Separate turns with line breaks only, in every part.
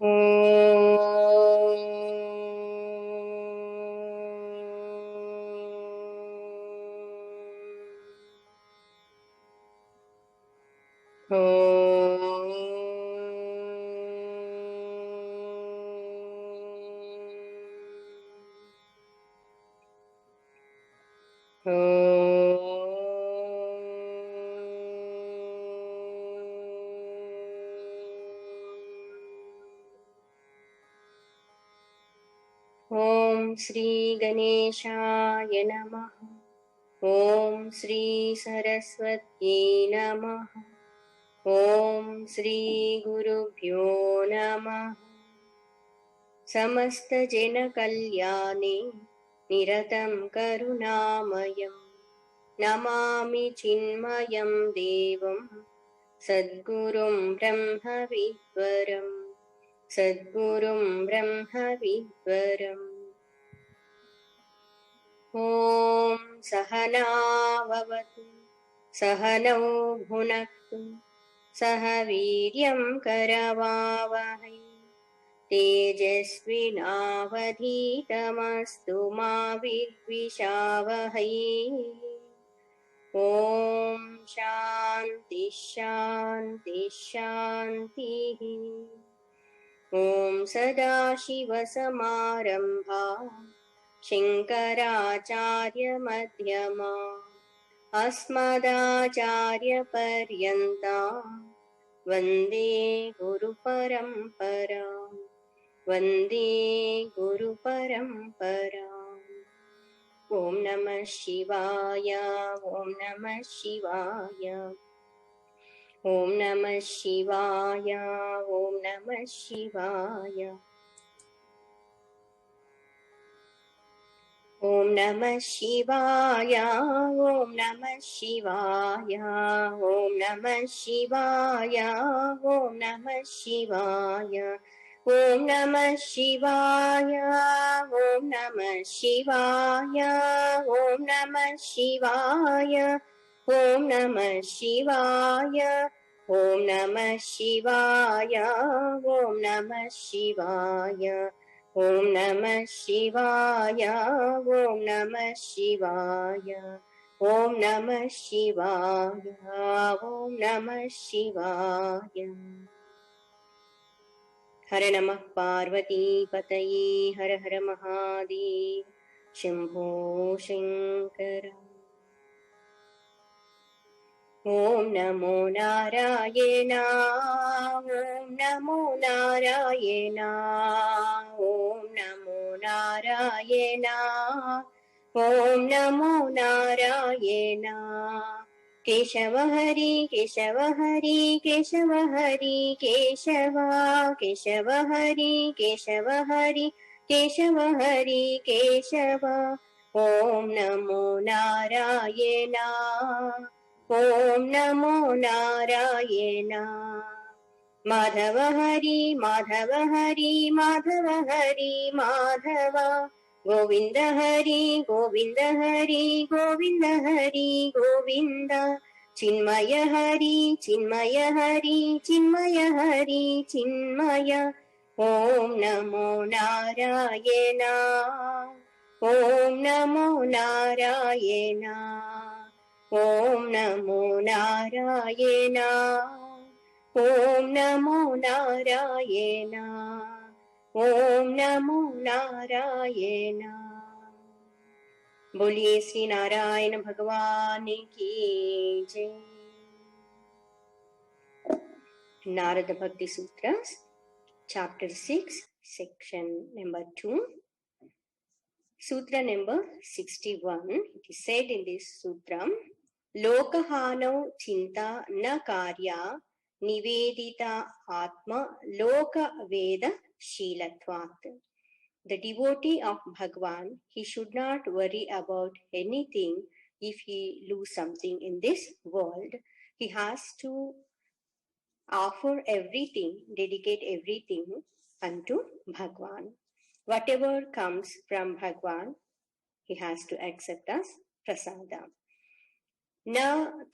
ओम श्री गणेशाय नमः। ओम श्री सरस्वती नमः। ओम श्री गुरुभ्यो नमः। समस्त जन कल्याणे निरतं करुणामयं नमामि चिन्मयं देवं सद्गुरुं ब्रह्मविद्वरं सद्गुरुं ब्रह्मविद्वरम्। ॐ सहनाववतु सहनौ भुनक्तु सह वीर्यं करवावहै तेजस्विनावधीतमस्तु मा विद्विषावहै। ॐ शान्ति शान्ति शान्तिः। ॐ सदाशिवसमारम्भाः शङ्कराचार्यमध्यमा अस्मदाचार्यपर्यन्ताः वन्दे गुरुपरम्परा वन्दे गुरुपरम्परा। ॐ नमः शिवाय ॐ नमः शिवाय ॐ नमः शिवाय ॐ नमः शिवाय ॐ नमः शिवाय ॐ नमः शिवाय ॐ नमः शिवाय ॐ नमः शिवाय ॐ नमः शिवाय ॐ नमः शिवाय ॐ नमः शिवाय ॐ नमः शिवाय ॐ नमः शिवाय ॐ नमः शिवाय ॐ नमः शिवाय ॐ नमः शिवाय ॐ नमः शिवाय ॐ नमः शिवाय। हर नमः पार्वतीपतये हर हर महादेव शम्भो शङ्कर। ॐ नमो नारायण ॐ नमो नारायण ॐ नमो नारायण ॐ नमो नारायण। केशव हरि केशव हरि केशव हरि केशव केशव हरि केशव हरि केशव हरि केशव। ॐ नमो नारायण ॐ नमो नारायण। माधव हरि माधव हरि माधव हरि माधव गोविन्द हरि गोविन्द हरि गोविन्द हरि गोविन्द। चिन्मय हरि चिन्मय हरि चिन्मय हरि चिन्मय। ॐ नमो नारायण ॐ नमो नारायण ॐ नमो नारायण ॐ नमो नारायण ॐ नमो नारायण। बोलिए श्री नारायण भगवान की जय। नारद भक्ति सूत्र chapter 6 section number 2 sutra number 61. It is said in this sutra, लोकहानौ चिंता न कार्या निवेदिता आत्मा लोक वेद शीलत्वात्. The devotee of Bhagwan, he should not worry about anything if he lose something in this world. He has to offer everything, dedicate everything unto Bhagwan. Whatever comes from Bhagwan, he has to accept as prasada. न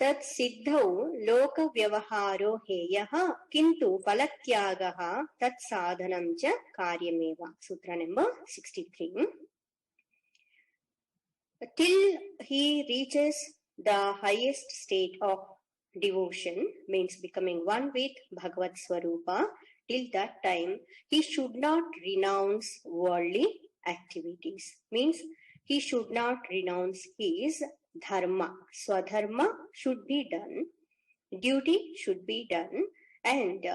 तत् सिद्धौ लोक व्यवहारो हेयः किन्तु फलत्यागः तत् साधनं च कार्यमेव. Sutra number 63. Till he reaches the highest state of devotion, means becoming one with Bhagavad Swarupa, till that time he should not renounce worldly activities, means he should not renounce his dharma. Swadharma should be done, duty should be done, and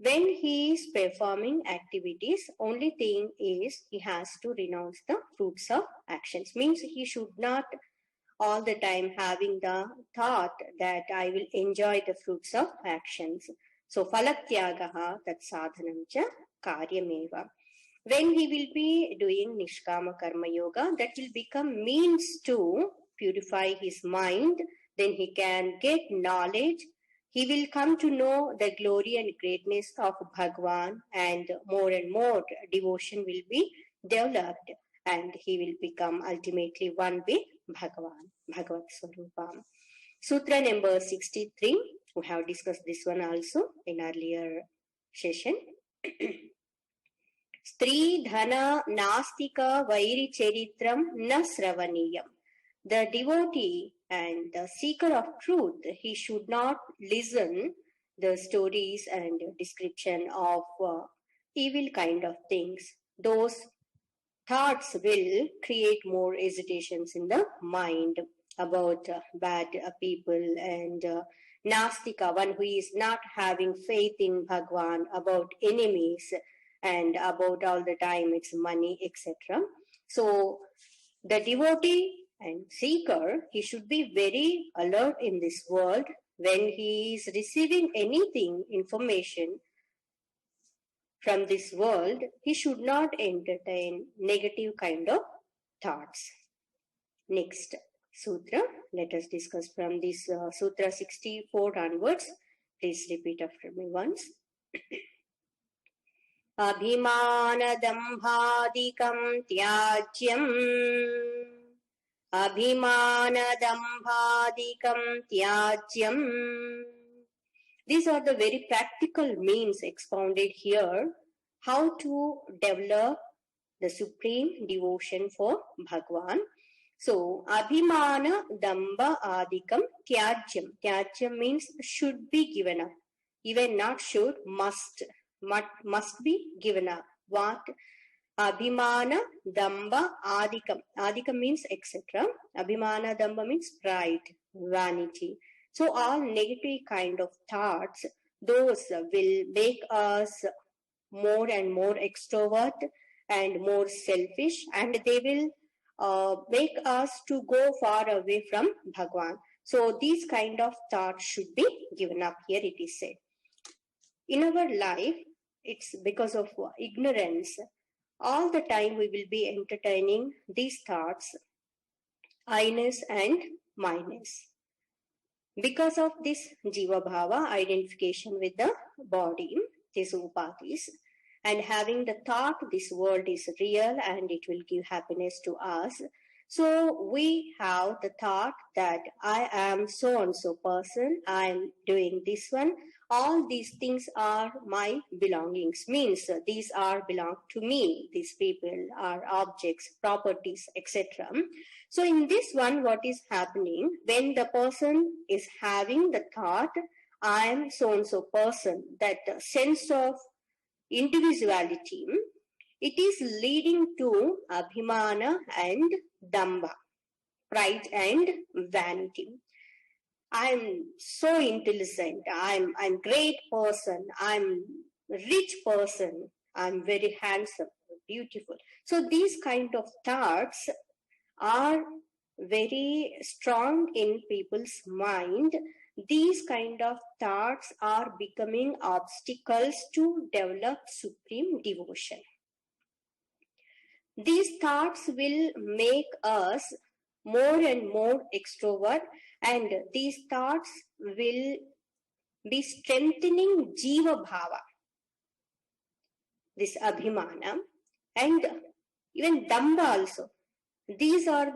when he is performing activities, only thing is he has to renounce the fruits of actions. Means he should not all the time having the thought that I will enjoy the fruits of actions. So phalatyagaha tat sadhanam cha karyameva. When he will be doing nishkama karma yoga, that will become means to purify his mind. Then he can get knowledge. He will come to know the glory and greatness of Bhagwan, and more devotion will be developed, and he will become ultimately one with Bhagwan, Bhagavad Swarupa. Sutra number 63. We have discussed this one also in earlier session. Stri dhana nastika vairi charitram na sravaniyam. The devotee and the seeker of truth, he should not listen the stories and description of evil kind of things. Those thoughts will create more hesitations in the mind about bad people, and nastika, one who is not having faith in Bhagwan, about enemies, and about all the time it's money, etc. So the devotee and seeker, he should be very alert in this world. When he is receiving anything, information from this world, he should not entertain negative kind of thoughts. Next sutra, let us discuss from this sutra 64 onwards. Please repeat after me once. Abhimanadambhadikam tyajyam. Abhimanadambhadikam tyajyam. These are the very practical means expounded here, how to develop the supreme devotion for Bhagwan. So, Abhimana Damba Adikam Tyajyam. Tyajyam means should be given up. Even not should, must be given up. What? Abhimana Damba Adikam. Adikam means etc. Abhimana Damba means pride, vanity. So all negative kind of thoughts, those will make us more and more extrovert and more selfish, and they will make us to go far away from Bhagwan. So these kind of thoughts should be given up. Here it is said. In our life, it's because of ignorance. All the time we will be entertaining these thoughts, I-ness and minus. Because of this Jiva Bhava, identification with the body, these upadhis, and having the thought this world is real and it will give happiness to us. So we have the thought that I am so and so person, I am doing this one. All these things are my belongings, means these are belong to me. These people are objects, properties, etc. So in this one, what is happening when the person is having the thought, I am so and so person, that sense of individuality, it is leading to abhimana and damba, pride and vanity. I'm so intelligent, I'm great person, I'm rich person, I'm very handsome, beautiful. So these kind of thoughts are very strong in people's mind. These kind of thoughts are becoming obstacles to develop supreme devotion. These thoughts will make us more and more extrovert, and these thoughts will be strengthening Jiva Bhava, this Abhimana, and even Damba also. these are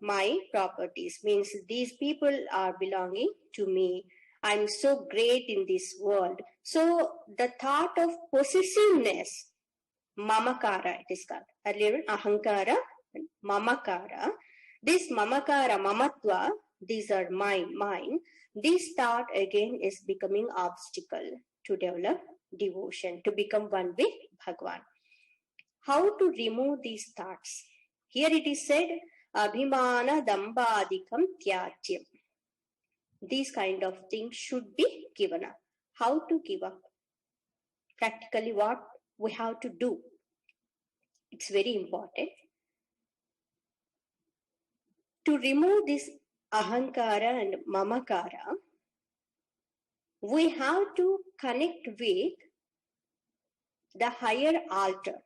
my properties, means these people are belonging to me. I'm so great in this world. So the thought of possessiveness, mamakara it is called. Earlier ahankara, mamakara. This mamakara, mamatva, these are mine. This thought again is becoming obstacle to develop devotion, to become one with Bhagwan. How to remove these thoughts? Here it is said, abhimana dambadikam tyajyam. These kind of things should be given up. How to give up? Practically what we have to do? It's very important. To remove this ahankara and mamakara, we have to connect with the higher altar.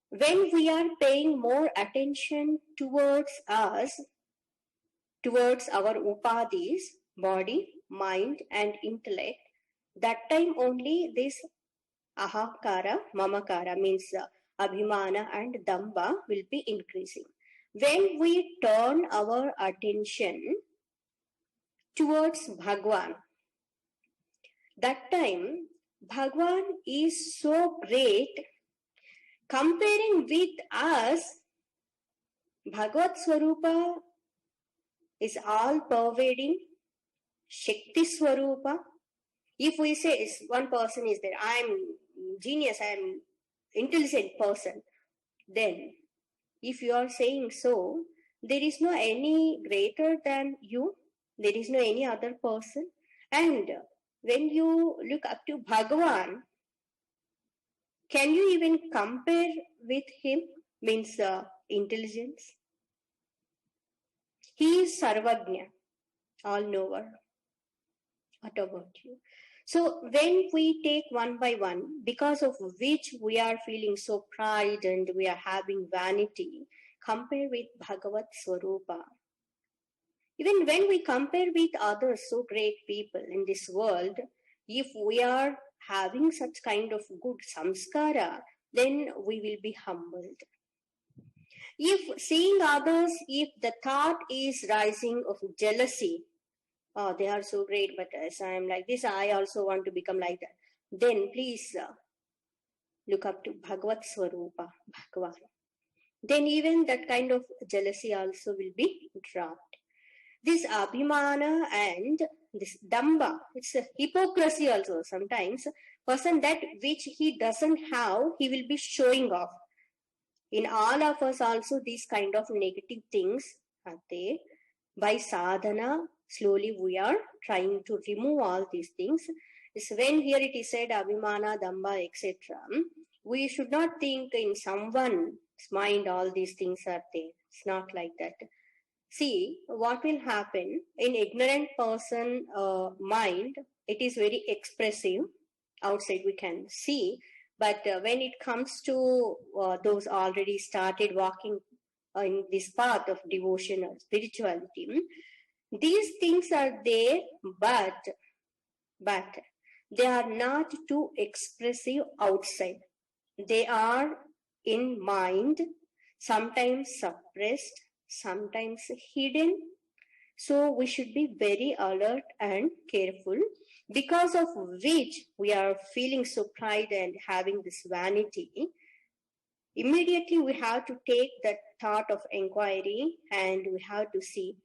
When we are paying more attention towards us, towards our upadhis, body, mind and intellect, that time only this ahankara, mamakara means abhimana and damba will be increasing. When we turn our attention towards Bhagwan, that time Bhagwan is so great. Comparing with us, Bhagavad Swarupa is all pervading, Shakti Swarupa. If we say one person is there, I am genius, I am intelligent person, then if you are saying so, there is no any greater than you, there is no any other person. And when you look up to Bhagavan, can you even compare with him? Means intelligence. He is Sarvagnya, all knower. What about you? So when we take one by one, because of which we are feeling so pride and we are having vanity, compare with Bhagavat Swarupa. Even when we compare with others, so great people in this world, if we are having such kind of good samskara, then we will be humbled. If seeing others, if the thought is rising of jealousy, oh, they are so great, but as I am like this, I also want to become like that. Then please look up to Bhagavat Swarupa, Bhagavan. Then even that kind of jealousy also will be dropped. This abhimana and this damba, it's a hypocrisy also sometimes. Person that which he doesn't have, he will be showing off. In all of us also these kind of negative things are there. By sadhana, slowly we are trying to remove all these things. It's when here it is said abhimana, damba, etc. We should not think in someone's mind all these things are there. It's not like that. See, what will happen in ignorant person mind, it is very expressive. Outside we can see, but when it comes to those already started walking in this path of devotion or spirituality, these things are there, but they are not too expressive outside. They are in mind, sometimes suppressed, sometimes hidden. So we should be very alert and careful, because of which we are feeling so pride and having this vanity. Immediately we have to take that thought of inquiry and we have to see,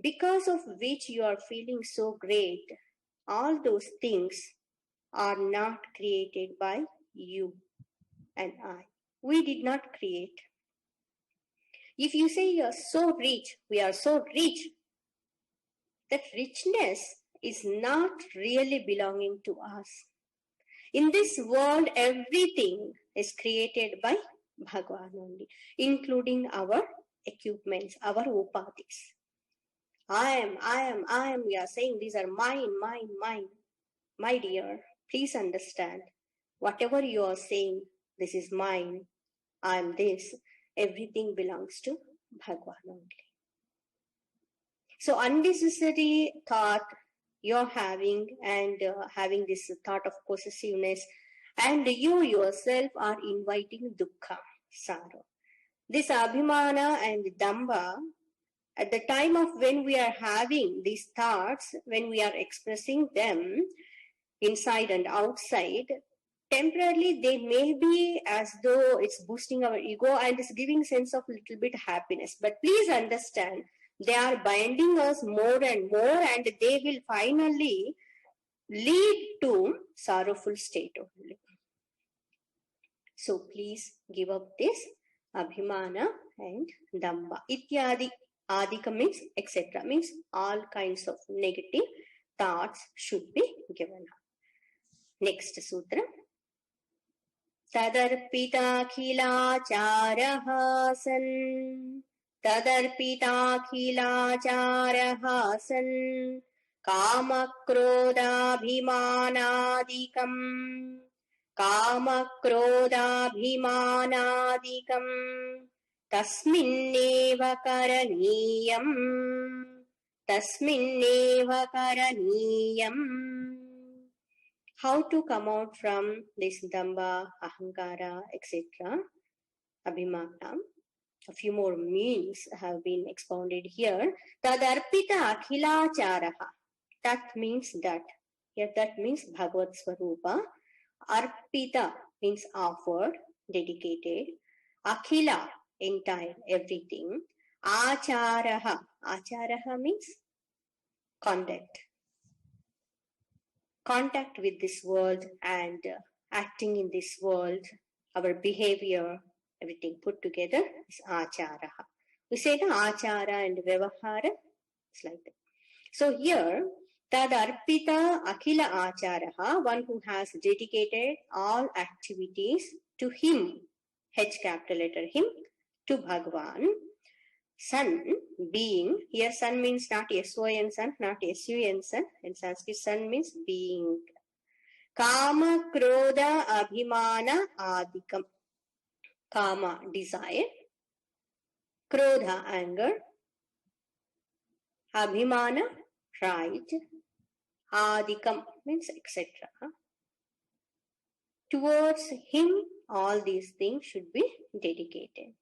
because of which you are feeling so great, all those things are not created by you and I. We did not create. If you say you are so rich, we are so rich, that richness is not really belonging to us. In this world, everything is created by Bhagwan only, including our equipments, our upadhis. I am, we are saying these are mine. My dear, please understand, whatever you are saying, this is mine, I am this, everything belongs to Bhagwan only. So unnecessary thought you're having and having this thought of possessiveness, and you yourself are inviting dukkha, sorrow. This Abhimana and Damba, at the time of when we are having these thoughts, when we are expressing them inside and outside, temporarily they may be as though it's boosting our ego and it's giving sense of little bit happiness. But please understand, they are binding us more and more, and they will finally lead to sorrowful state only. So please give up this Abhimana and Damba. Ityadi. Adika means etc. Means all kinds of negative thoughts should be given up. Next sutra. Tadarpitakhilacharah san. Tadarpitakhilacharah san. Kamakrodabhimanadikam. Kamakrodabhimanadikam. Tasminneva karaniyam. Tasminneva karaniyam. How to come out from this Damba, Ahankara, etc. Abhimana. A few more meanings have been expounded here. Tadarpita akhilacharaha. That means that. Here that means Bhagavad Swarupa. Arpita means offered, dedicated. Akhila, entire, everything. Acharaha. Acharaha means conduct. Contact with this world and acting in this world, our behavior, everything put together is acharaha. We say the achara and vyavahara, it's like that. So here, tad arpita akhila acharaha, one who has dedicated all activities to him, H capital letter him, to Bhagwan. Sun, being, here sun means not S-O-N sun, not S-U-N sun. In Sanskrit, sun means being. Kama, Krodha, Abhimana, Adikam. Kama, desire. Krodha, anger. Abhimana, pride. Adikam means etc. Towards him, all these things should be dedicated.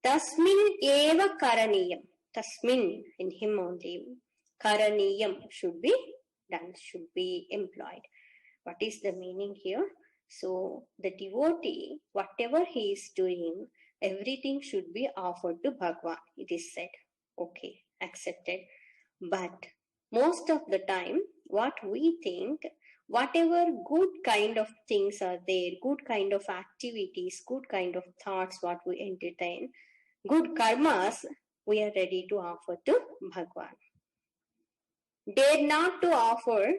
Tasmin eva karaniyam. Tasmin, in him only. Karaniyam should be done, should be employed. What is the meaning here? So, the devotee, whatever he is doing, everything should be offered to Bhagwan. It is said. Okay, accepted. But most of the time, what we think, whatever good kind of things are there, good kind of activities, good kind of thoughts, what we entertain, good karmas, we are ready to offer to Bhagwan. Dare not to offer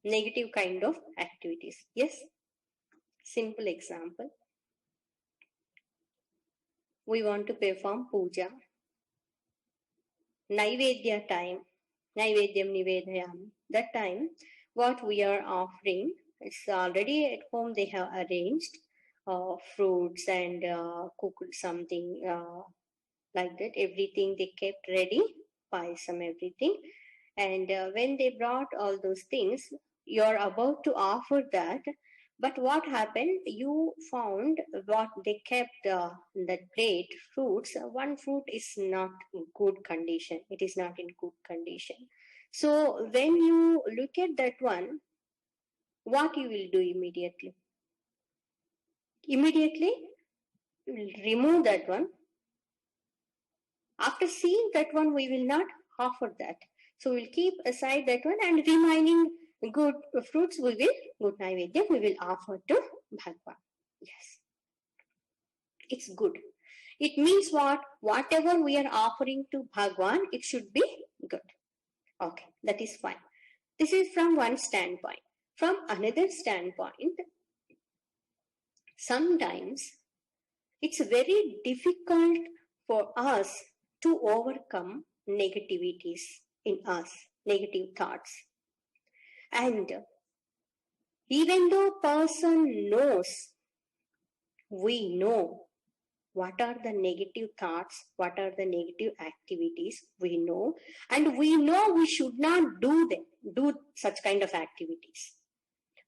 negative kind of activities. Yes? Simple example. We want to perform puja. Naivedya time. Naivedyam nivedayami. That time, what we are offering, it's already at home they have arranged fruits and cooked something like that. Everything they kept ready, payasam, everything. And when they brought all those things, you're about to offer that. But what happened? You found what they kept that plate, fruits. One fruit is not in good condition. It is not in good condition. So when you look at that one, what you will do immediately? Immediately, you will remove that one. After seeing that one, we will not offer that. So we'll keep aside that one, and remaining good fruits we will, good naivedya, we will offer to Bhagwan. Yes. It's good. It means what? Whatever we are offering to Bhagwan, it should be good. Okay, that is fine. This is from one standpoint. From another standpoint, sometimes it's very difficult for us to overcome negativities in us, negative thoughts. And even though person knows, we know what are the negative thoughts, what are the negative activities, we know, and we know we should not do such kind of activities.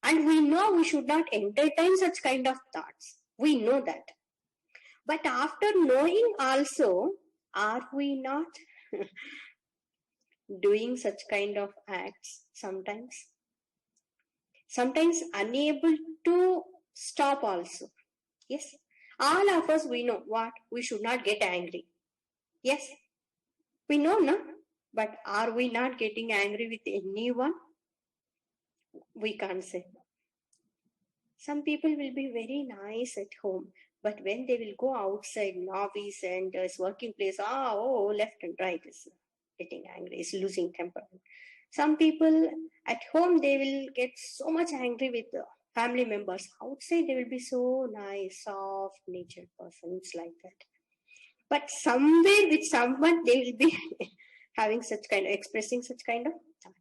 And we know we should not entertain such kind of thoughts. We know that. But after knowing also, are we not doing such kind of acts sometimes? Sometimes unable to stop also. Yes. All of us, we know what? We should not get angry. Yes. We know, no? But are we not getting angry with anyone? We can't say. Some people will be very nice at home, but when they will go outside, office and working place, left and right is getting angry, is losing temper. Some people at home, they will get so much angry with the family members. Outside, they will be so nice, soft natured persons like that. But somewhere with someone, they will be having such kind of, expressing such kind of thought.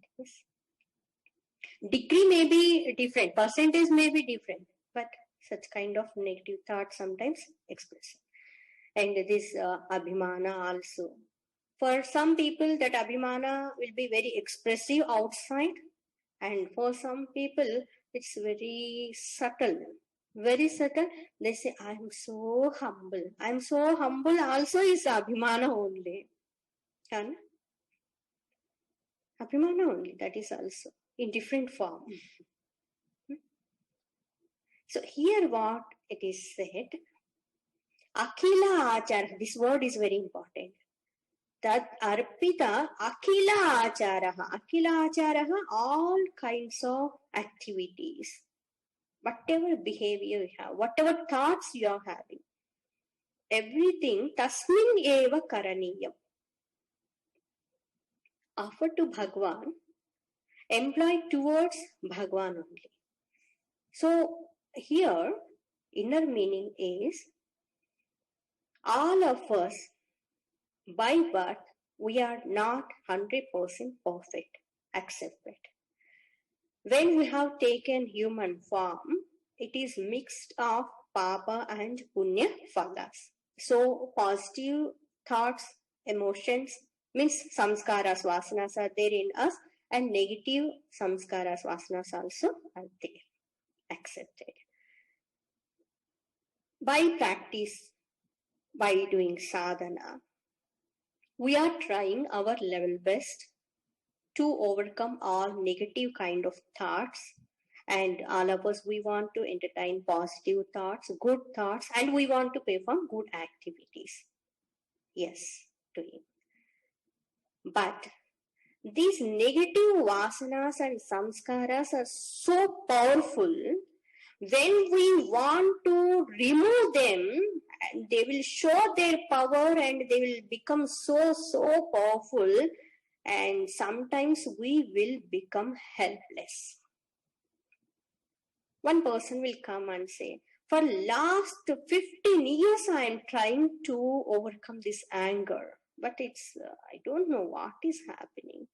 Degree may be different, percentage may be different, but such kind of negative thoughts sometimes express. And this abhimana also. For some people, that abhimana will be very expressive outside, and for some people, it's very subtle. Very subtle. They say, I'm so humble. I'm so humble also is abhimana only. And abhimana only, that is also in different form. So here what it is said, Akhila Achara, this word is very important. That Arpita Akhila Acharaha. Akhila Acharaha, all kinds of activities. Whatever behavior you have, whatever thoughts you are having, everything Tasmin Eva Karaniyam. Offer to Bhagwan, employ towards Bhagwan only. So here, inner meaning is, all of us, by birth, we are not 100% perfect, accepted. When we have taken human form, it is mixed of papa and punya phalas. So positive thoughts, emotions, means samskaras, vasanas are there in us, and negative samskaras, vasanas also are there, accepted. By practice, by doing sadhana, we are trying our level best to overcome all negative kind of thoughts, and all of us, we want to entertain positive thoughts, good thoughts, and we want to perform good activities. Yes, to him. But these negative vasanas and samskaras are so powerful. When we want to remove them, they will show their power and they will become so powerful, and sometimes we will become helpless. One person will come and say, for last 15 years I am trying to overcome this anger, but it's I don't know what is happening.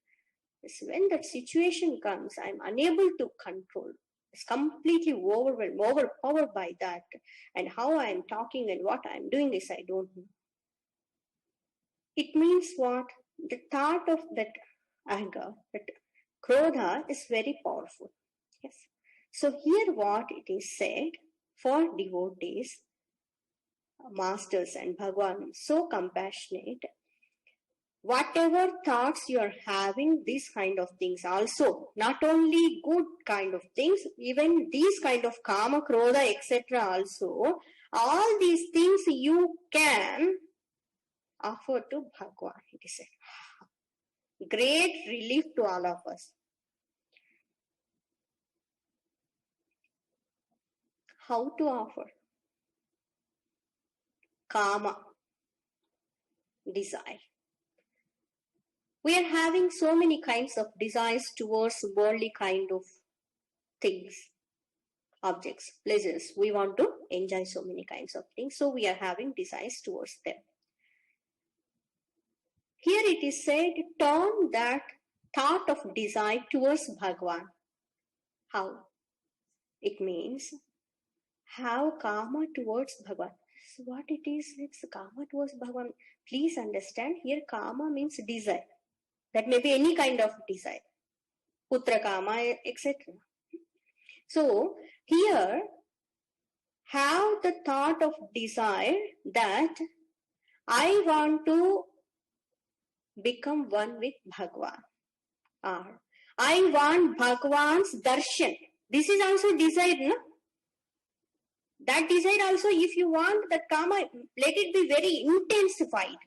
It's when that situation comes, I'm unable to control. It's completely overwhelmed, overpowered by that. And how I am talking and what I am doing is I don't know. It means what? The thought of that anger, that krodha, is very powerful. Yes. So here what it is said, for devotees, masters and Bhagwan, so compassionate, whatever thoughts you are having, these kind of things also, not only good kind of things, even these kind of kama, krodha, etc. also, all these things you can offer to Bhagwan. It is a great relief to all of us. How to offer? Kama, desire. We are having so many kinds of desires towards worldly kind of things, objects, pleasures. We want to enjoy so many kinds of things. So we are having desires towards them. Here it is said, turn that thought of desire towards Bhagwan. How? It means have karma towards Bhagwan. So what it is, it's karma towards Bhagwan. Please understand, here karma means desire. That may be any kind of desire. Putra kama, etc. So here, have the thought of desire that I want to become one with Bhagwan, or I want Bhagwan's darshan. This is also desire, no? That desire also, if you want that kama, let it be very intensified.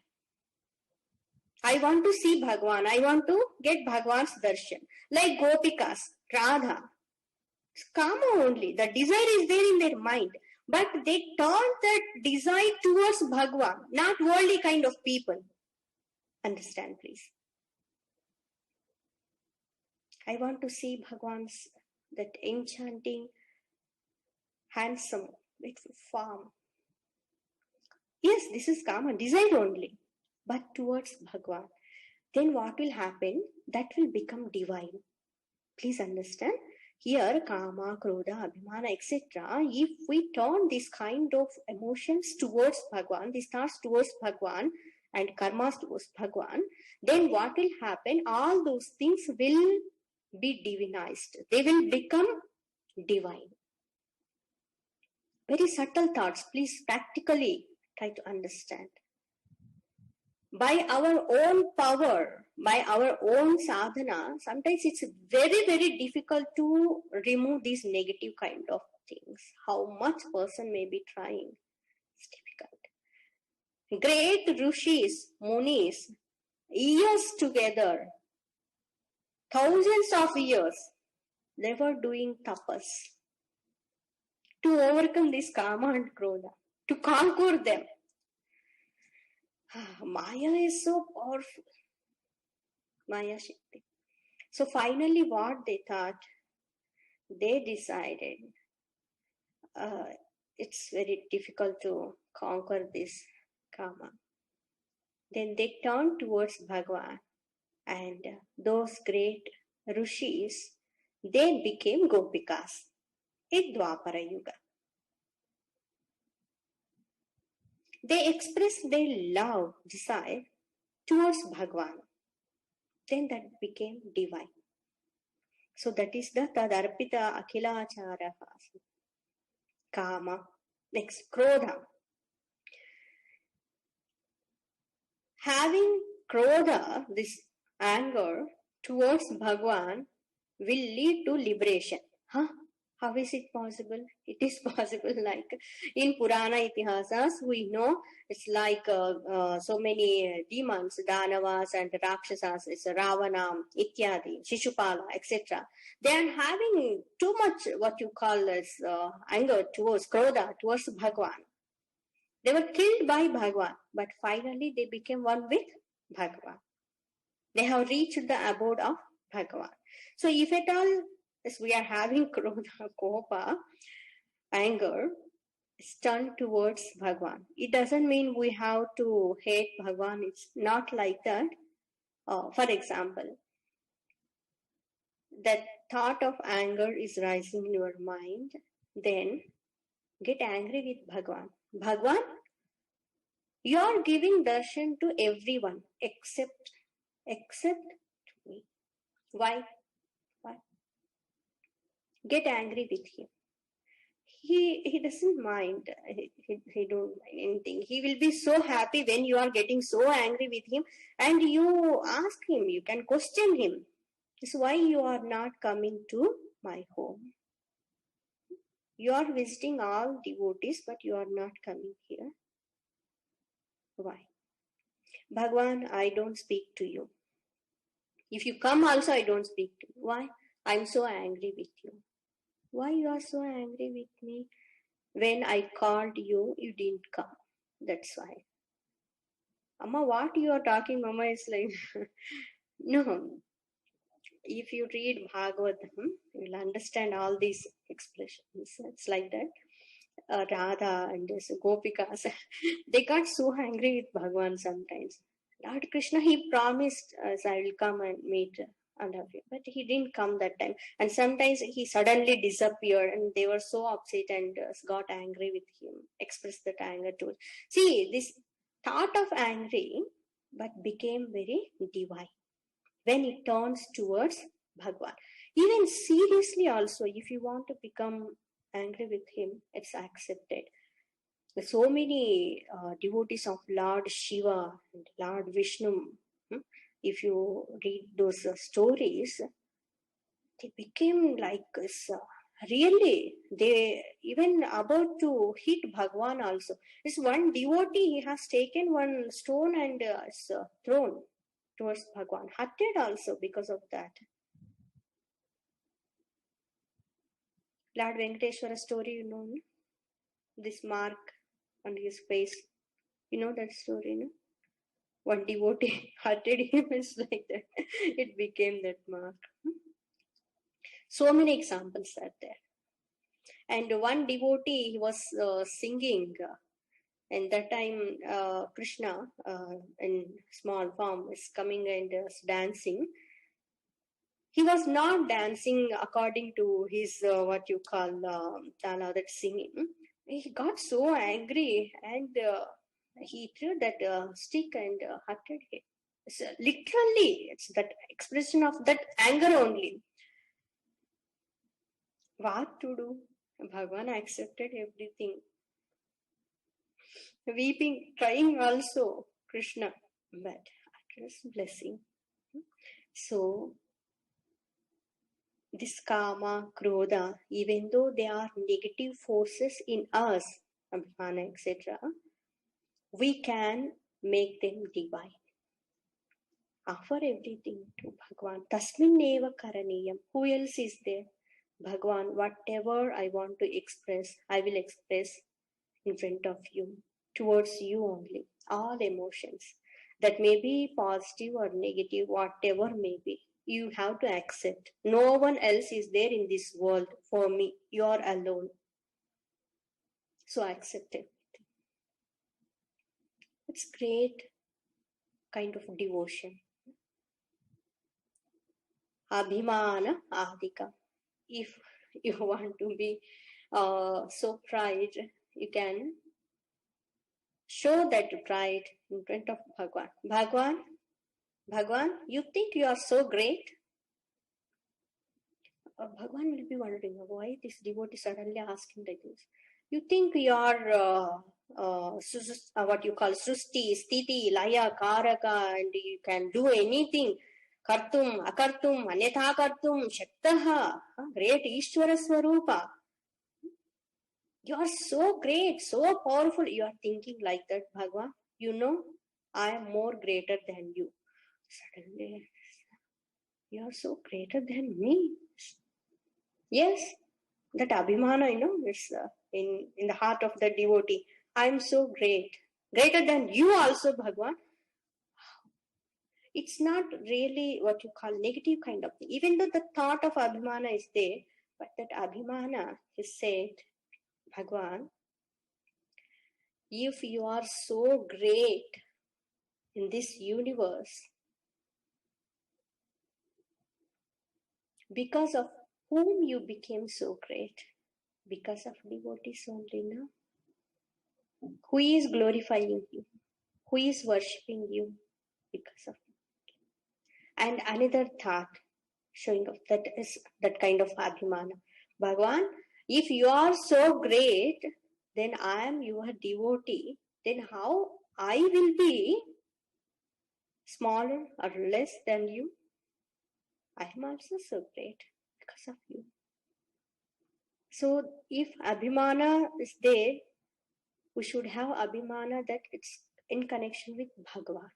I want to see Bhagwan. I want to get Bhagwan's darshan. Like Gopikas, Radha. It's kama only. The desire is there in their mind. But they turn that desire towards Bhagwan, not worldly kind of people. Understand, please. I want to see Bhagwan's, that enchanting, handsome, beautiful form. Yes, this is kama, desire only, but towards Bhagwan. Then what will happen? That will become divine. Please understand. Here, kama, krodha, abhimana, etc. If we turn this kind of emotions towards Bhagwan, these thoughts towards Bhagwan and karmas towards Bhagwan, then what will happen? All those things will be divinized. They will become divine. Very subtle thoughts. Please practically try to understand. By our own power, by our own sadhana, sometimes it's very, very difficult to remove these negative kind of things. How much person may be trying, it's difficult. Great rishis, munis, years together, thousands of years, they were doing tapas to overcome this kama and krodha, to conquer them. Maya is so powerful. Maya Shakti. So finally what they thought, they decided it's very difficult to conquer this kama. Then they turned towards Bhagwan, and those great rishis, they became Gopikas in Dwapara Yuga. They expressed their love, desire towards Bhagwan. Then that became divine. So that is the tadarpita akhilachara kama. Next, krodha. Having krodha, this anger towards Bhagwan, will lead to liberation. Huh? How is it possible? It is possible. Like in Purana Itihasas, we know it's like so many demons, Danavas and Rakshasas, it's Ravana, Ityadi, Shishupala, etc. They are having too much what you call as anger towards Krodha, towards Bhagwan. They were killed by Bhagwan, but finally they became one with Bhagwan. They have reached the abode of Bhagwan. So if at all we are having krodha, kopa, anger, it's turned towards Bhagwan. It doesn't mean we have to hate Bhagwan. It's not like that. For example, that thought of anger is rising in your mind, then get angry with Bhagwan. Bhagwan, you are giving darshan to everyone except me. Why? Get angry with him. He doesn't mind. He don't mind anything. He will be so happy when you are getting so angry with him, and you ask him, you can question him. So why you are not coming to my home? You are visiting all devotees, but you are not coming here. Why? Bhagwan, I don't speak to you. If you come also, I don't speak to you. Why? I'm so angry with you. Why you are so angry with me? When I called you, you didn't come. That's why. Amma, what you are talking, Mama is like, no. If you read Bhagavatam, you will understand all these expressions. It's like that. Radha and this Gopikas, they got so angry with Bhagwan sometimes. Lord Krishna, he promised us, I will come and meet and have you. But he didn't come that time. And sometimes he suddenly disappeared and they were so upset and got angry with him, expressed that anger to us. See, this thought of angry, but became very divine when it turns towards Bhagwan. Even seriously also, if you want to become angry with him, it's accepted. So many devotees of Lord Shiva and Lord Vishnu, if you read those stories, they became like this. Really, they even about to hit Bhagwan also. This one devotee, he has taken one stone and thrown towards Bhagwan. Hurted also because of that. Lord Venkateshwara story, you know, this mark on his face. You know that story, no? One devotee hurted him, it's like that. It became that mark. So many examples are there. And one devotee, he was singing, and that time Krishna in small form is coming and dancing. He was not dancing according to his what you call tala, that singing. He got so angry and he threw that stick and hurted him. So literally, it's that expression of that anger only. What to do? Bhagavan accepted everything. Weeping, crying also, Krishna, but after his blessing. So, this kama, krodha, even though they are negative forces in us, abhimana, etc., we can make them divine. Offer everything to Bhagavan. Tasmin eva karaniyam. Who else is there? Bhagavan, whatever I want to express, I will express in front of you, towards you only. All emotions that may be positive or negative, whatever may be, you have to accept. No one else is there in this world for me. You are alone. So accept it. It's great kind of devotion. Abhimana adika. If you want to be so pride, you can show that pride in front of Bhagwan. Bhagwan, you think you are so great? Bhagwan will be wondering why this devotee suddenly asking like this. You think you are what you call Srusti, Sthiti, Laya, Karaka, and you can do anything. Kartum, Akartum, Anyatha Kartum, Shaktaha, great Ishvara Swarupa. You are so great, so powerful. You are thinking like that, Bhagwan. You know, I am more greater than you. Suddenly, you are so greater than me. Yes, that abhimana, it's in the heart of the devotee. I am so great. Greater than you also, Bhagwan. It's not really what you call negative kind of thing. Even though the thought of abhimana is there, but that abhimana is said, Bhagwan, if you are so great in this universe, because of whom you became so great? Because of devotees only, no? Who is glorifying you? Who is worshipping you? Because of you. And another thought showing of that is that kind of abhimana. Bhagwan, if you are so great, then I am your devotee, then how I will be smaller or less than you? I am also so great because of you. So if abhimana is there, we should have abhimana that it's in connection with Bhagavan.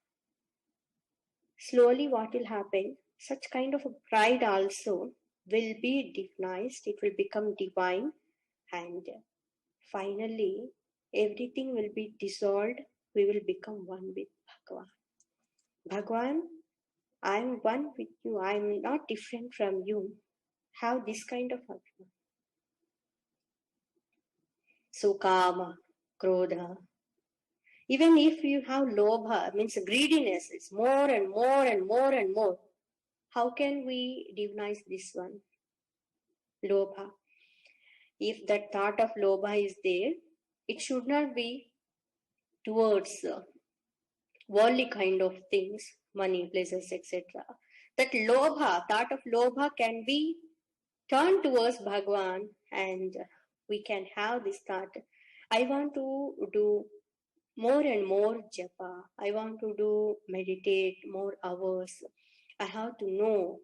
Slowly what will happen, such kind of a pride also will be divinized, it will become divine, and finally everything will be dissolved, we will become one with Bhagavan. Bhagavan, I am one with you, I am not different from you. Have this kind of abhimana. So kama, krodha. Even if you have lobha, means greediness, it's more and more and more and more. How can we divinize this one? Lobha. If that thought of lobha is there, it should not be towards worldly kind of things, money, pleasures, etc. That lobha, thought of lobha can be turned towards Bhagwan and we can have this thought. I want to do more and more japa. I want to do meditate more hours. I want to know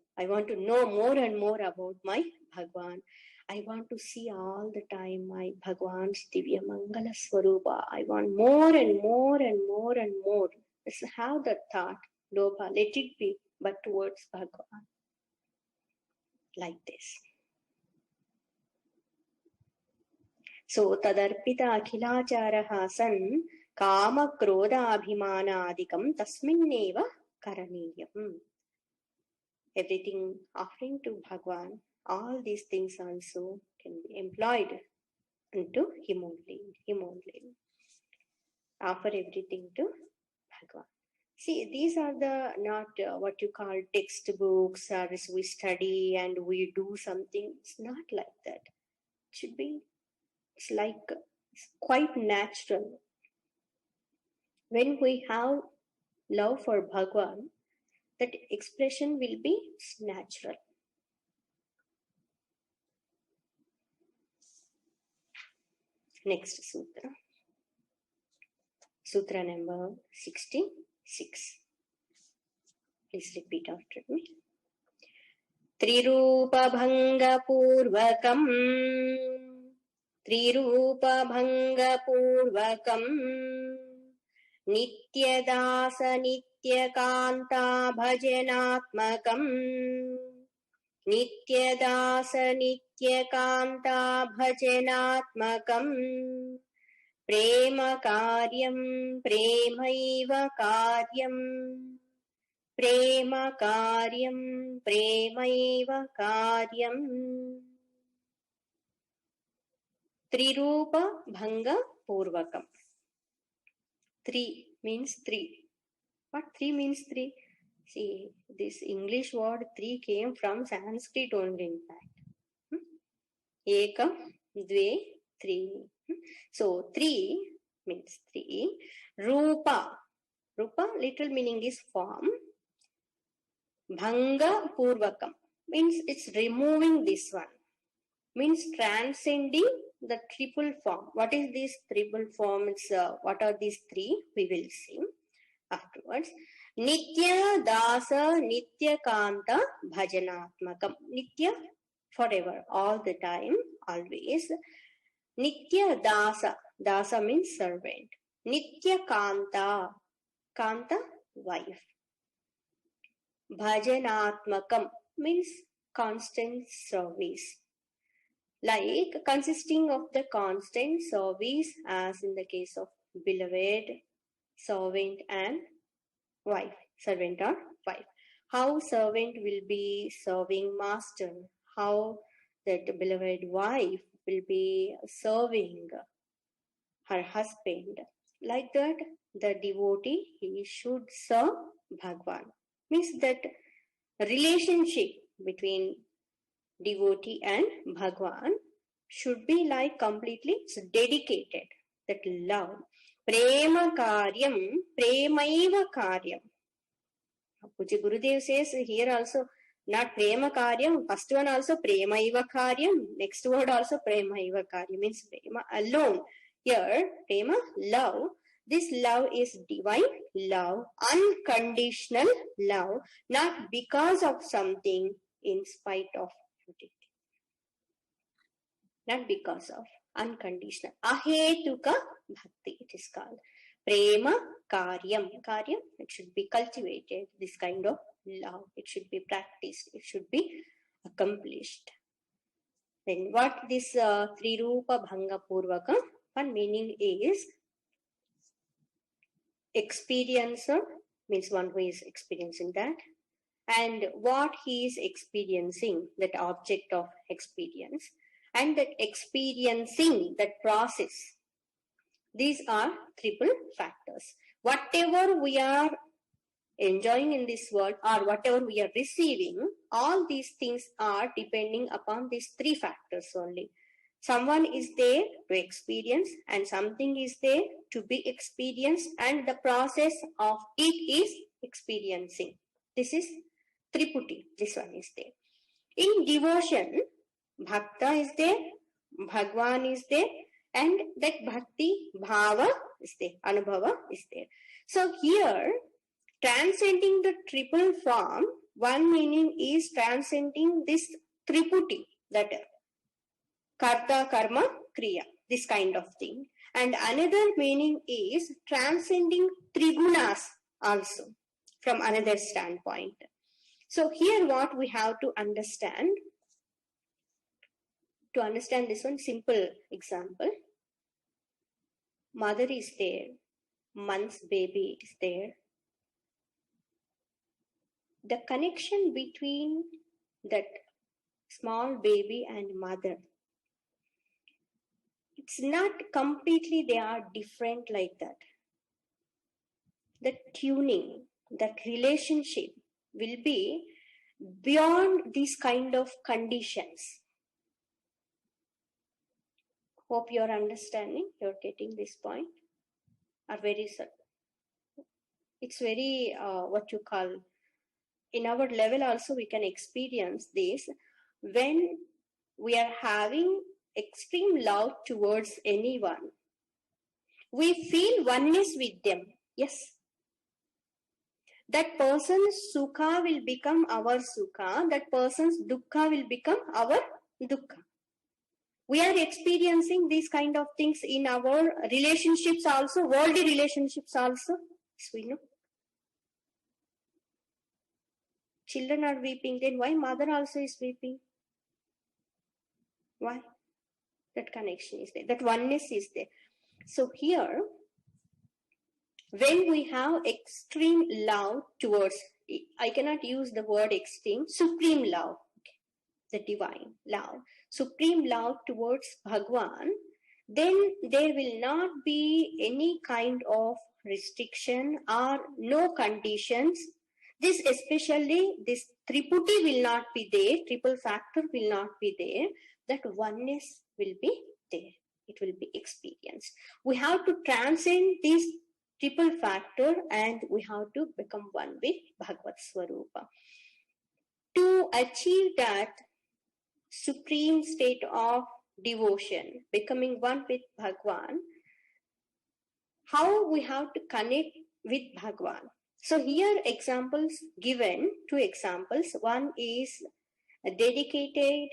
more and more about my Bhagwan. I want to see all the time my Bhagwan's Divya Mangala Swarupa. I want more and more and more and more. Let's have that thought, Lobha, let it be, but towards Bhagwan. Like this. So, tadarpita akhilacharaha san kama krodha abhimanadikam tasminneva karaniyam. Everything offering to Bhagwan, all these things also can be employed into him only. Offer everything to Bhagwan. See, these are the not what you call textbooks, or as we study and we do something. It's not like that. It should be, it's quite natural. When we have love for Bhagwan, that expression will be natural. Next sutra. Sutra number 66. Please repeat after me. Trirupabhangapurvakam Nityadasa Nityakanta Bhajanatmakam Nityadasa Nityakanta Bhajanatmakam Prema Karyam Premaiva Karyam Prema Karyam Premaiva Karyam Trirupa Bhanga Purvakam. 3 means 3. What 3 means 3? See, this English word 3 came from Sanskrit only, in fact. Ekam, dve, 3. So 3 means 3. Rupa. Rupa, literal meaning is form. Bhanga Purvakam means it's removing this one. Means transcending the triple form. What is this triple form? What are these 3? We will see afterwards. Nitya Dasa Nitya Kanta Bhajanatmakam. Nitya, forever, all the time, always. Nitya Dasa. Dasa means servant. Nitya Kanta. Kanta, wife. Bhajanatmakam means constant service. Like consisting of the constant service, as in the case of beloved, servant and wife. Servant or wife. How servant will be serving master. How that beloved wife will be serving her husband. Like that, the devotee, he should serve Bhagwan. Means that relationship between devotee and Bhagwan should be like completely dedicated. That love. Prema Karyam, Premaiva Karyam. Puja Gurudev says here also, not Prema Karyam, first one also Premaiva Karyam, next word also Premaiva Karyam, means Prema alone. Here, Prema, love. This love is divine love, unconditional love, not because of something, in spite of everything. Not because of, unconditional. Ahetuka bhakti, it is called. Prema Karyam. Karyam, it should be cultivated, this kind of love. It should be practiced. It should be accomplished. Then what this Trirupa Bhanga Purvaka, one meaning is experiencer, means one who is experiencing that, and what he is experiencing, that object of experience, and that experiencing, that process. These are triple factors. Whatever we are enjoying in this world or whatever we are receiving, all these things are depending upon these 3 factors only. Someone is there to experience and something is there to be experienced, and the process of it is experiencing. This is Triputi. This one is there. In devotion, Bhakta is there, Bhagwan is there, and that bhakti bhava is there, anubhava is there. So here, transcending the triple form, one meaning is transcending this triputi, that karta, karma, kriya, this kind of thing. And another meaning is transcending trigunas also from another standpoint. So here what we have to understand this one simple example. Mother is there, month's baby is there. The connection between that small baby and mother, it's not completely they are different like that. The tuning, that relationship will be beyond these kind of conditions. Hope you're understanding, you're getting this point. Are very it's very what you call, in our level also we can experience this. When we are having extreme love towards anyone, we feel oneness with them. Yes, that person's sukha will become our sukha, that person's dukkha will become our dukkha. We are experiencing these kind of things in our relationships also, worldly relationships also. Yes, we know. Children are weeping, then why mother also is weeping? Why? That connection is there, that oneness is there. So here, when we have extreme love towards, I cannot use the word extreme, supreme love, the divine love, supreme love towards Bhagwan, then there will not be any kind of restriction or no conditions. This especially, this triputi will not be there, triple factor will not be there, that oneness will be there. It will be experienced. We have to transcend this triple factor and we have to become one with Bhagavad Swarupa. To achieve that supreme state of devotion, becoming one with Bhagwan, how we have to connect with Bhagwan. So here examples given, two examples. One is a dedicated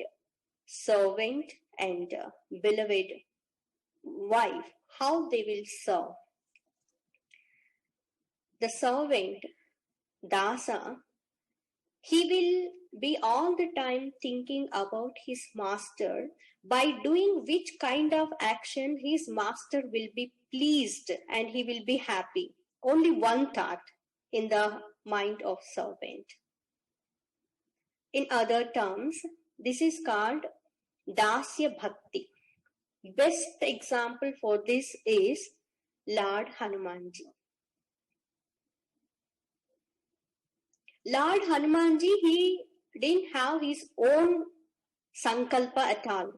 servant and beloved wife, how they will serve. The servant, Dasa, he will be all the time thinking about his master, by doing which kind of action his master will be pleased and he will be happy. Only one thought in the mind of servant. In other terms, this is called Dasya Bhakti. Best example for this is Lord Hanumanji. Lord Hanumanji, he didn't have his own sankalpa at all.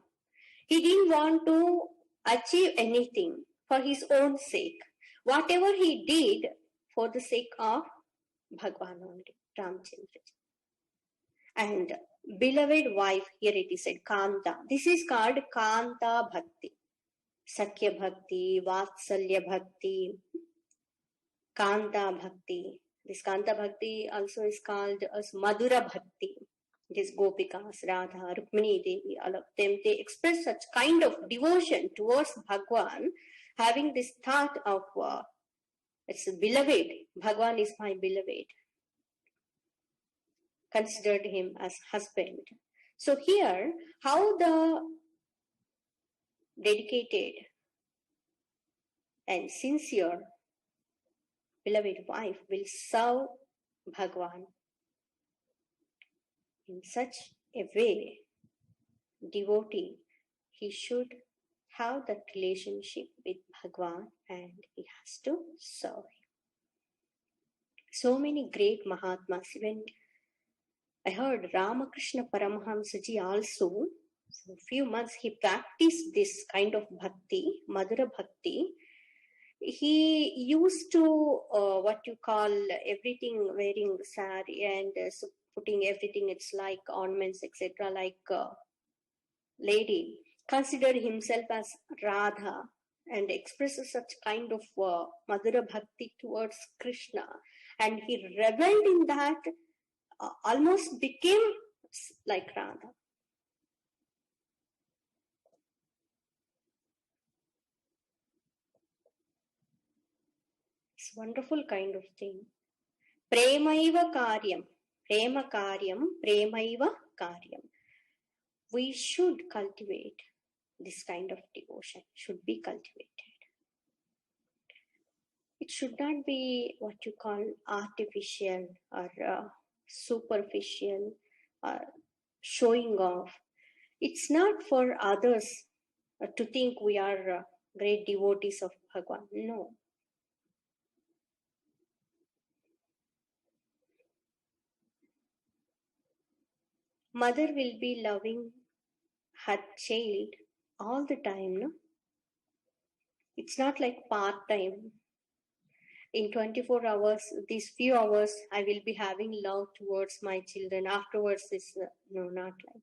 He didn't want to achieve anything for his own sake. Whatever he did for the sake of Bhagwan only, Ramchandra. And beloved wife, here it is said, Kanta. This is called Kanta Bhakti. Sakya Bhakti, Vatsalya Bhakti, Kanta Bhakti. This Kanta Bhakti also is called as Madhura Bhakti. It is Gopikas, Radha, Rukmini Devi, all of them, they express such kind of devotion towards Bhagwan, having this thought of, it's beloved, Bhagwan is my beloved. Considered him as husband. So here, how the dedicated and sincere beloved wife will serve Bhagwan in such a way, devotee, he should have that relationship with Bhagwan and he has to serve him. So many great Mahatmas, even I heard Ramakrishna Paramahamsaji also, for a few months he practiced this kind of bhakti, Madhura Bhakti. He used to, what you call, everything wearing sari and putting everything, it's like ornaments, etc., like lady. considered himself as Radha and expresses such kind of Madhura Bhakti towards Krishna, and he reveled in that, almost became like Radha. It's a wonderful kind of thing. Premaiva karyam, prema karyam, premaiva karyam. We should cultivate this kind of devotion, should be cultivated. It should not be what you call artificial or superficial or showing off. It's not for others to think we are great devotees of Bhagwan. No. Mother will be loving her child all the time, no? It's not like part-time. In 24 hours, these few hours, I will be having love towards my children. Afterwards, it's no, not like.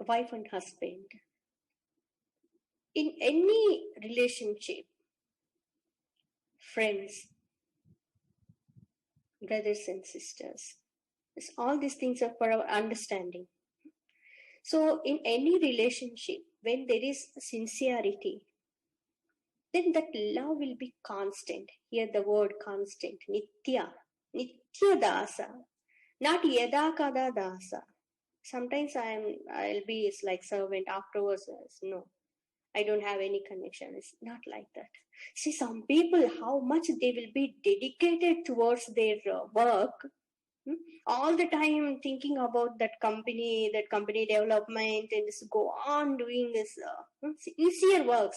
Wife and husband. In any relationship, friends, brothers and sisters, all these things are for our understanding. So, in any relationship, when there is sincerity, then that love will be constant. Here the word constant, nitya, nitya dasa, not yada kada dasa. Sometimes I'll be it's like servant, afterwards. No, I don't have any connection. It's not like that. See, some people, how much they will be dedicated towards their work. All the time thinking about that company development, and just go on doing this sincere work.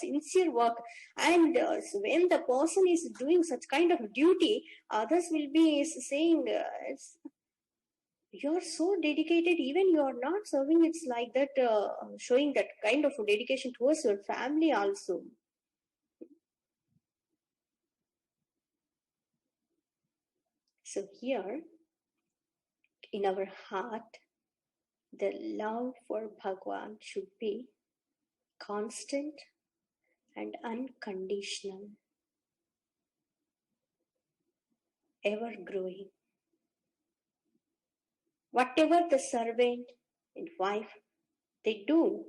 And so when the person is doing such kind of duty, others will be saying, you're so dedicated, even you're not serving. It's like that, showing that kind of dedication towards your family also. So here, in our heart, the love for Bhagwan should be constant and unconditional, ever growing. Whatever the servant and wife they do,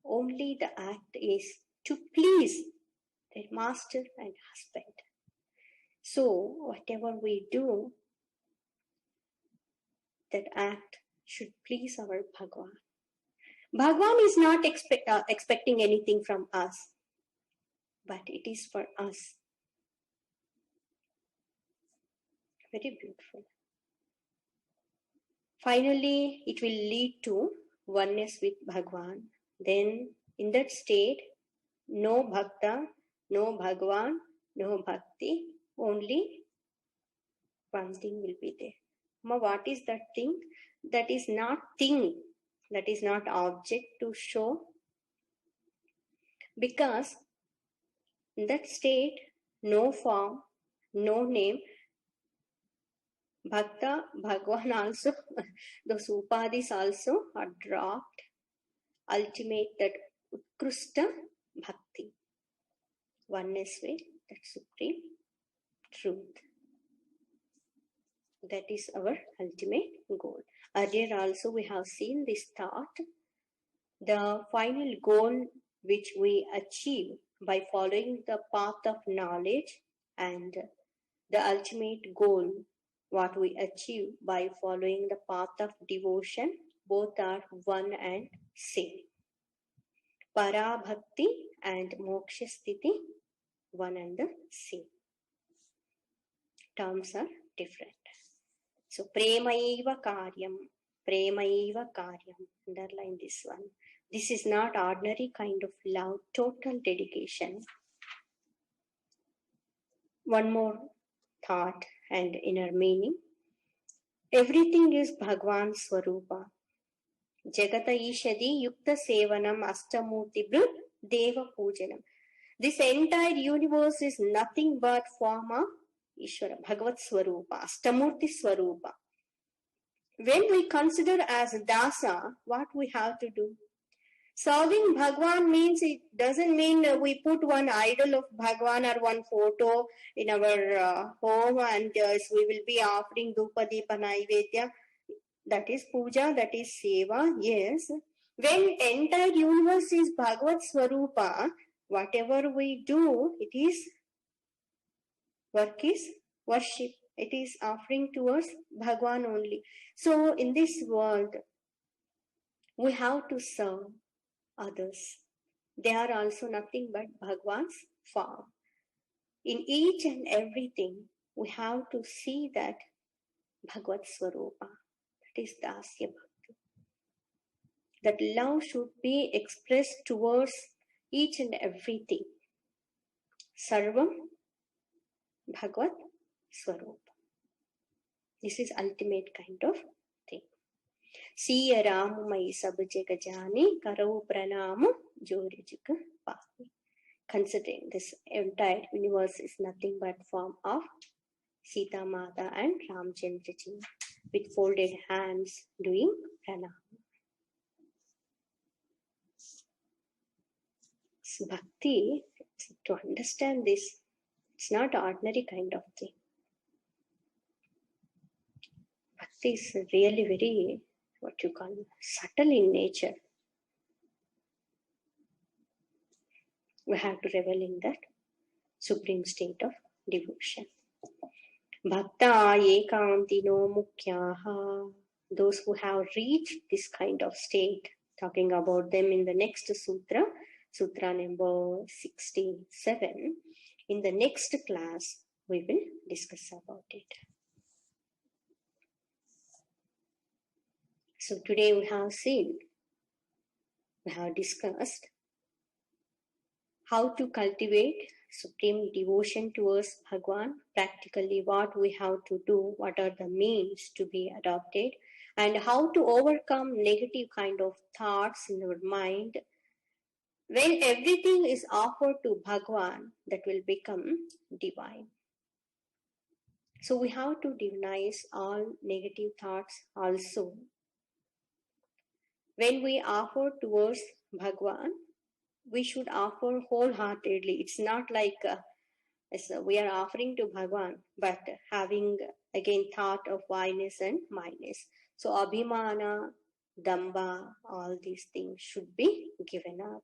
only the act is to please their master and husband. So whatever we do, that act should please our Bhagwan. Bhagwan is not expecting anything from us, but it is for us. Very beautiful. Finally, it will lead to oneness with Bhagwan. Then, in that state, no bhakta, no Bhagwan, no bhakti, only one thing will be there. What is that thing? That is not thing, that is not object to show. Because in that state, no form, no name, Bhakta, Bhagwan also, those upadhis also are dropped. Ultimate that Utkrusta Bhakti. Oneness with that supreme truth. That is our ultimate goal. Earlier also we have seen this thought. The final goal which we achieve by following the path of knowledge, and the ultimate goal what we achieve by following the path of devotion, both are one and same. Parabhakti and moksha sthiti, one and the same. Terms are different. So premaiva karyam, premaiva karyam. Underline this one. This is not ordinary kind of love, total dedication. One more thought and inner meaning. Everything is Bhagwan Swarupa. Jagata Ishadi Yukta Sevanam Astamurti Brut Deva Pujanam. This entire universe is nothing but form of Ishvara, Bhagavat Swarupa, Astamurti Swarupa. When we consider as dasa, what we have to do? Serving Bhagwan means it doesn't mean we put one idol of Bhagwan or one photo in our home and we will be offering Dhupa Deepa Naivedya. That is puja, that is seva, yes. When entire universe is Bhagavad Swarupa, whatever we do, it is work is worship. It is offering towards Bhagwan only. So in this world, we have to serve others. They are also nothing but Bhagwan's form. In each and everything, we have to see that Bhagavad Swarupa, that is Dasya Bhakti. That love should be expressed towards each and everything. Sarvam Bhagavad Swarupa. This is ultimate kind of thing. Siya Ramamai Sabjaka Jani Karau Pranamu Jorijika Pami. Considering this entire universe is nothing but form of Sita Mata and Ramchandra Ji with folded hands doing pranam. So bhakti, to understand this, it's not ordinary kind of thing. Bhakti is really very, what you call, subtle in nature. We have to revel in that supreme state of devotion. Bhakta ekantino mukhyaha. Those who have reached this kind of state, talking about them in the next sutra, sutra number 67. In the next class, we will discuss about it. So today we have seen, we have discussed how to cultivate supreme devotion towards Bhagwan, practically what we have to do, what are the means to be adopted, and how to overcome negative kind of thoughts in our mind. When everything is offered to Bhagwan, that will become divine. So we have to divinize all negative thoughts also. When we offer towards Bhagwan, we should offer wholeheartedly. It's not like we are offering to Bhagwan, but having again thought of whyness and myness. So abhimana, damba, all these things should be given up.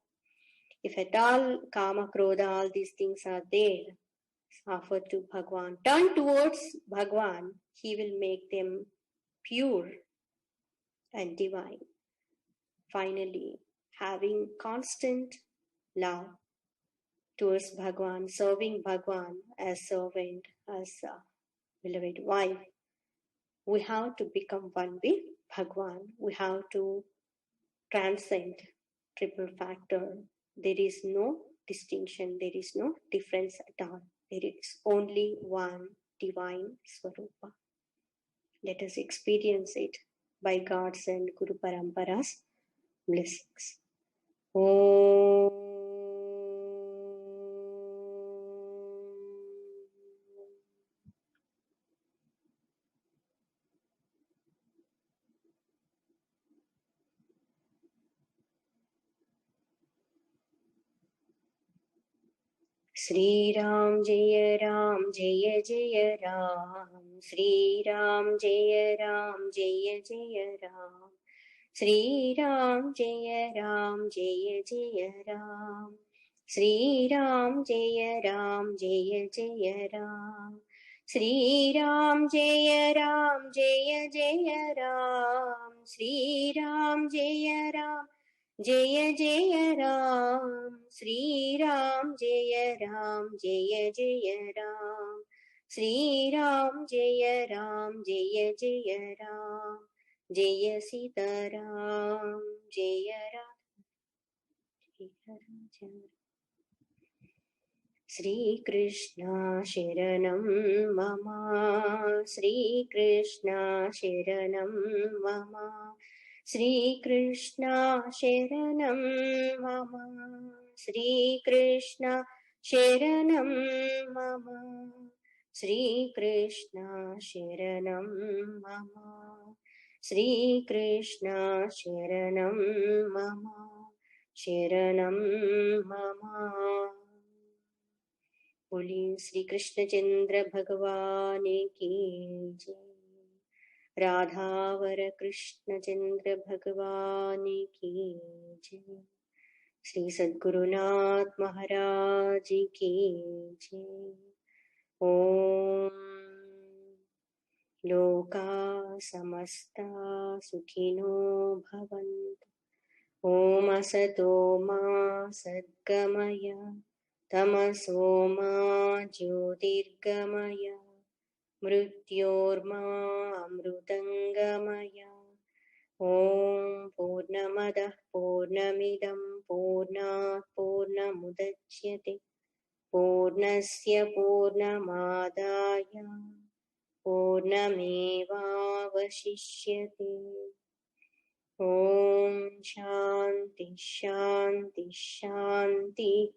If at all kama, krodha, all these things are there, offer to Bhagwan. Turn towards Bhagwan, he will make them pure and divine. Finally, having constant love towards Bhagwan, serving Bhagwan as servant, as a beloved wife, we have to become one with Bhagwan. We have to transcend triple factor. There is no distinction, there is no difference at all. There is only one divine Swarupa. Let us experience it by God's and Guru Parampara's blessings. Om. Sri Ram Jaya Ram Jaya Jaya Ram. Sri Ram Jaya Ram Jaya Jaya Ram. Sri Ram Jaya Ram Jaya Jaya Ram. Sri Ram Jaya Ram Jaya Jaya Ram. Sri Ram Jaya Ram Jaya Jaya Ram. Sri Ram Jaya Ram Jaya Jaya Ram. Sri Ram Jaya Ram Jaya Jaya Ram. Sri Ram Jaya Ram Jaya Jaya Ram. Jaya Sita Ram Jaya Radha. Sri Krishna Sharanam Mama. Sri Krishna Sharanam Mama. Sri Krishna Sharanam Mama. Sri Krishna Sharanam Mama. Sri Krishna Sharanam Mama. Shrikrishna शरणं मम शरणं मम। बोलिए श्री कृष्णचंद्र भगवान की जय। राधावर कृष्णचंद्र भगवान की जय। श्री सद्गुरुनाथ महाराज की जय। ओम लोका समस्ता सुखिनो भवन्तु। ओम असतो मा सद्गमय तमसो मा ज्योतिर्गमय मृत्योर्मा अमृतंगमय। ओम पूर्णमदः पूर्णमिदं पूर्णात् पूर्णमुदच्यते पूर्णस्य पूर्णमादाय पूर्णमेवावशिष्यते। ओम शांति शांति शांति।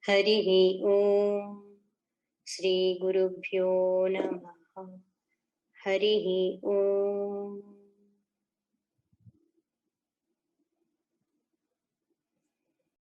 हरिः ओम श्री गुरुभ्यो नमः। हरिः ओम।